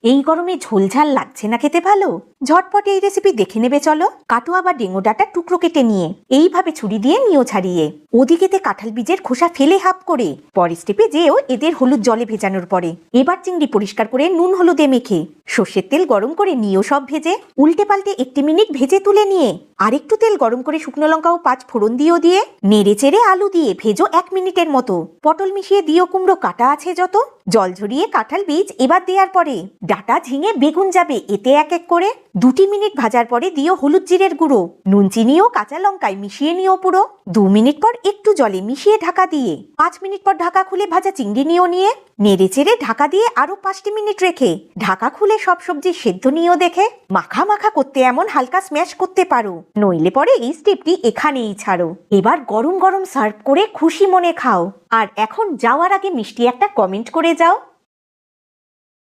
এই গরমে ঝোলঝাল লাগছে না খেতে ভালো? ঝটপট এই রেসিপি দেখে নেবে চলো। কাটো আবার ডেঙ্গু ডাঁটা টুকরো কেটে নিয়ে এইভাবে ছুরি দিয়ে নিও ছাড়িয়ে। ওদিকেতে কাঁঠাল বীজের খোসা ফেলে হাফ করে পরের স্টেপে যেও এদের হলুদ জলে ভেজানোর পরে। এবার চিংড়ি পরিষ্কার করে নুন হলুদে মেখে সর্ষের তেল গরম করে নিও সব ভেজে। উল্টে পাল্টে 1 মিনিট ভেজে তুলে নিয়ে আরেকটু তেল গরম করে শুকনো লঙ্কা ও 5 ফোড়ন দিও দিয়ে নেড়ে চেড়ে আলু দিয়ে ভেজো 1 মিনিটের মতো। পটল মিশিয়ে দিও, কুমড়ো কাটা আছে যত, জল ঝরিয়ে কাঁঠাল বীজ এবার দেওয়ার পরে ডাটা ঝিঙে বেগুন যাবে এতে এক এক করে। 2 মিনিট ভাজার পরে দিও হলুদ জিরের গুঁড়ো, নুন চিনি ও কাঁচা লঙ্কায় মিশিয়ে নিও পুরো। 2 মিনিট পর একটু জলে মিশিয়ে ঢাকা দিয়ে 5 মিনিট পর ঢাকা খুলে ভাজা চিংড়ি নিয়ে নেড়ে চেড়ে ঢাকা দিয়ে আরো 5 মিনিট রেখে ঢাকা খুলে সব সবজি সেদ্ধ নিয়েও দেখে মাখা মাখা করতে এমন হালকা স্ম্যাশ করতে পারো, নইলে পরে এই স্টেপটি এখানেই ছাড়ো। এবার গরম গরম সার্ভ করে খুশি মনে খাও। আর এখন যাওয়ার আগে মিষ্টি একটা কমেন্ট করে যাও।